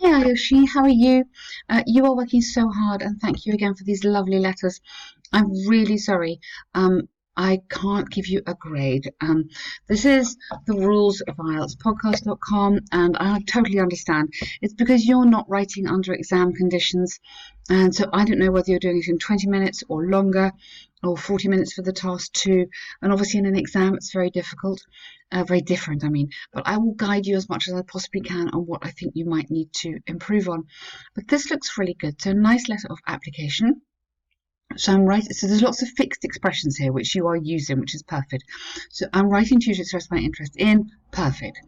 Hey Ayushi, how are you? You are working so hard, and thank you again for these lovely letters. I'm really sorry. I can't give you a grade. This is the rules of IELTS and I totally understand. It's because you're not writing under exam conditions, and so I don't know whether you're doing it in 20 minutes or longer, or 40 minutes for the task two. And obviously, in an exam, it's very difficult, very different, I mean. But I will guide you as much as I possibly can on what I think you might need to improve on. But this looks really good. So, nice letter of application. So I'm writing, so there's lots of fixed expressions here which you are using, which is perfect. So I'm writing to you to express my interest in, perfect.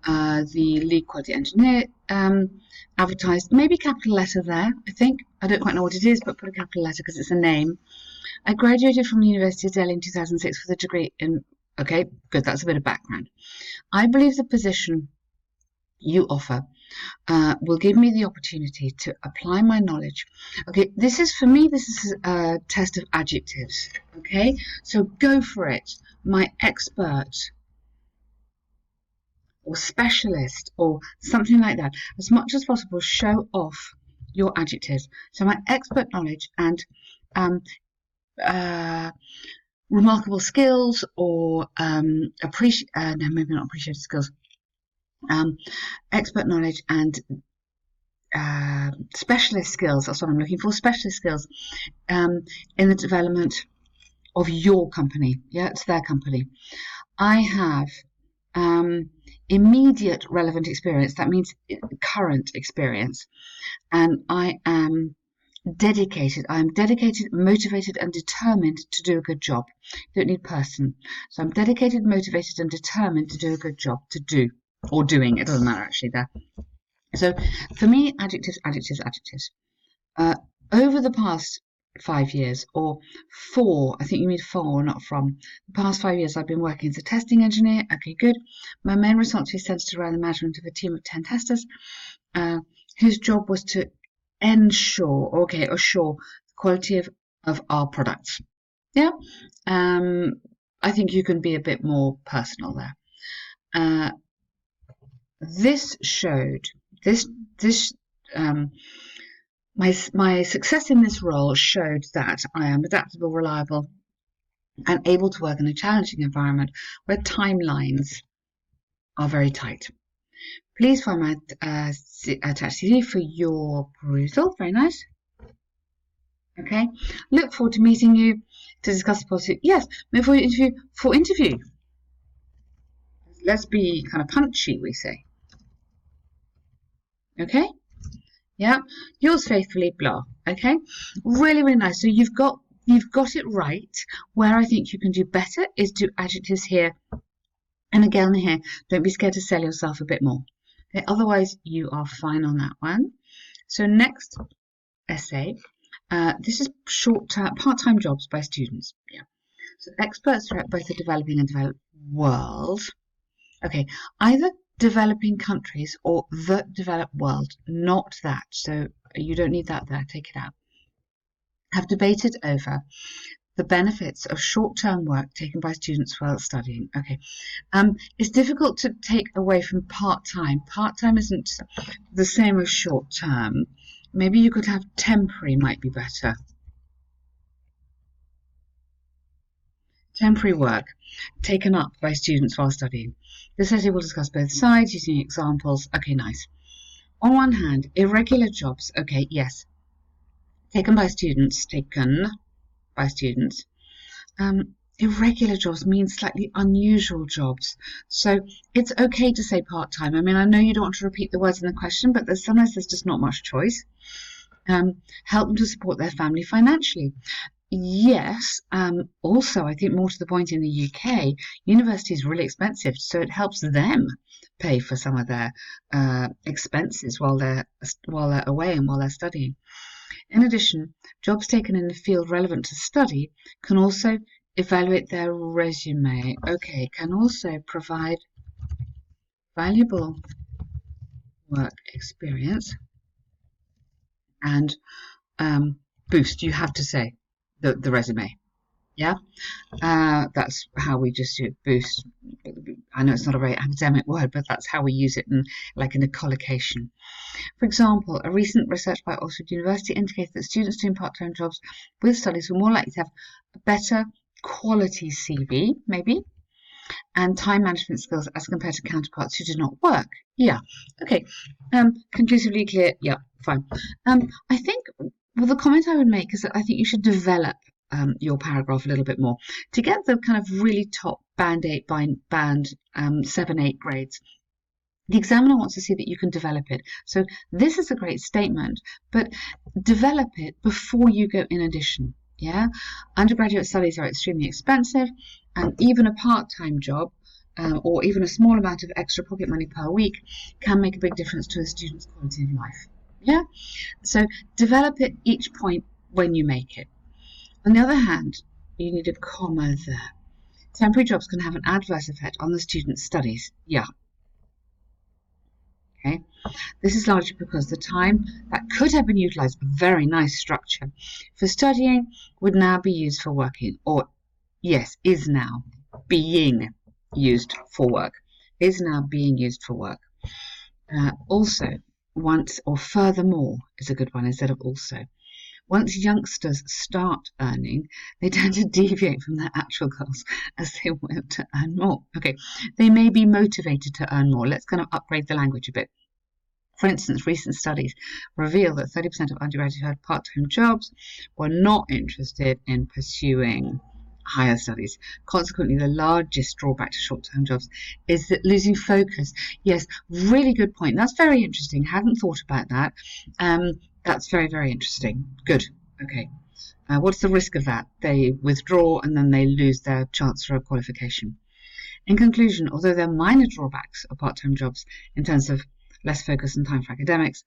The lead quality engineer advertised, maybe capital letter there, I think. I don't quite know what it is, but put a capital letter because it's a name. I graduated from the University of Delhi in 2006 with a degree in, okay, good, that's a bit of background. I believe the position you offer will give me the opportunity to apply my knowledge. Okay, this is for me, this is a test of adjectives. Okay, so go for it. My expert or specialist or something like that. As much as possible, show off your adjectives. So my expert knowledge and uh, remarkable skills or no, maybe not appreciated skills. Expert knowledge and specialist skills, that's what I'm looking for, specialist skills in the development of your company. Yeah, it's their company. I have immediate relevant experience, that means current experience, and I am dedicated, motivated and determined to do a good job. You don't need person. So I'm dedicated, motivated and determined to do a good job, to do or doing, it doesn't matter actually there. So for me, adjectives, adjectives, adjectives. Over the past 5 years, or four, I think you mean for, not from. The past 5 years, I've been working as a testing engineer. Okay, good. My main responsibility centered around the management of a team of 10 testers, whose job was to assure the quality of our products. Yeah. I think you can be a bit more personal there. This showed this my success in this role showed that I am adaptable, reliable, and able to work in a challenging environment where timelines are very tight. Please find my attached CD for your perusal. Very nice. Okay. Look forward to meeting you to discuss the policy. Yes, move for interview. For interview. Let's be kind of punchy, we say. Okay. Yeah, yours faithfully, blah. Okay, really, really nice. So you've got it right. Where I think you can do better is do adjectives here, and again here. Don't be scared to sell yourself a bit more. Okay, otherwise you are fine on that one. So next essay. This is short-term, part-time jobs by students. Yeah. So experts throughout both the developing and developed world. Okay, either developing countries or the developed world, not that. So you don't need that there, take it out. Have debated over the benefits of short-term work taken by students while studying. Okay, it's difficult to take away from part-time. Part-time isn't the same as short-term. Maybe you could have temporary might be better. Temporary work taken up by students while studying. This essay will discuss both sides using examples. Okay, nice. On one hand, irregular jobs. Okay, yes. Taken by students. Irregular jobs means slightly unusual jobs. So it's okay to say part-time. I mean, I know you don't want to repeat the words in the question, but sometimes there's just not much choice. Help them to support their family financially. Yes, also I think more to the point in the UK, university is really expensive, so it helps them pay for some of their expenses while they're away and while they're studying. In addition, jobs taken in the field relevant to study can also evaluate their resume. Okay, can also provide valuable work experience and boost, you have to say, the resume. Yeah, that's how we just do it. Boost. I know it's not a very academic word, but that's how we use it in a collocation. For example, a recent research by Oxford University indicated that students doing part-time jobs with studies were more likely to have a better quality CV, maybe, and time management skills as compared to counterparts who did not work. Yeah, okay. Conclusively clear. Yeah, fine. I think the comment I would make is that I think you should develop your paragraph a little bit more to get the kind of really top band 8 band 7, 8 grades. The examiner wants to see that you can develop it. So this is a great statement, but develop it before you go in addition. Yeah, undergraduate studies are extremely expensive, and even a part-time job or even a small amount of extra pocket money per week can make a big difference to a student's quality of life. Yeah, so develop it each point when you make it. On the other hand, you need a comma there. Temporary jobs can have an adverse effect on the student's studies. Yeah. Okay. This is largely because the time that could have been utilized, a very nice structure, for studying would now be used for working, or yes, is now being used for work, is now being used for work. Also, once or furthermore is a good one instead of also. Once youngsters start earning, they tend to deviate from their actual goals as they want to earn more. Okay, they may be motivated to earn more. Let's kind of upgrade the language a bit. For instance, recent studies reveal that 30% of undergraduates who had part-time jobs were not interested in pursuing higher studies. Consequently, the largest drawback to short-term jobs is that losing focus. Yes, really good point. That's very interesting. Hadn't thought about that. That's very, very interesting. Good. Okay. What's the risk of that? They withdraw and then they lose their chance for a qualification. In conclusion, although there are minor drawbacks of part-time jobs in terms of less focus and time for academics,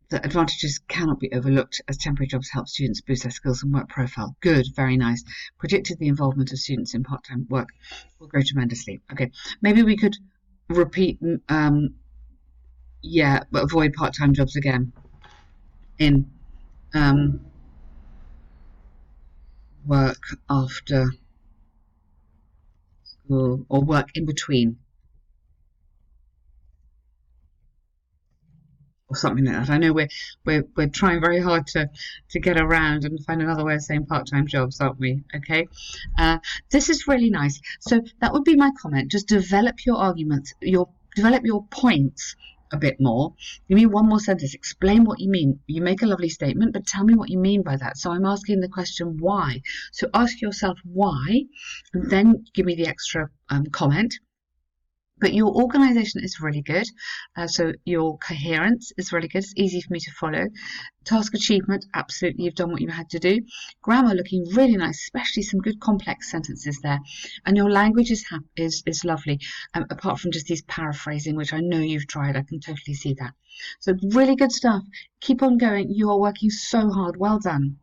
the advantages cannot be overlooked as temporary jobs help students boost their skills and work profile. Good, very nice. Predicted the involvement of students in part-time work will grow tremendously. Okay, maybe we could repeat, but avoid part-time jobs again in work after school or work in between or something like that. I know we're trying very hard to get around and find another way of saying part-time jobs, aren't we? Okay, this is really nice. So that would be my comment. Just develop your arguments, develop your points a bit more. Give me one more sentence. Explain what you mean. You make a lovely statement, but tell me what you mean by that. So I'm asking the question why. So ask yourself why, and then give me the extra comment. But your organisation is really good. So your coherence is really good. It's easy for me to follow. Task achievement, absolutely, you've done what you had to do. Grammar looking really nice, especially some good complex sentences there. And your language is lovely, apart from just these paraphrasing, which I know you've tried. I can totally see that. So really good stuff. Keep on going. You are working so hard. Well done.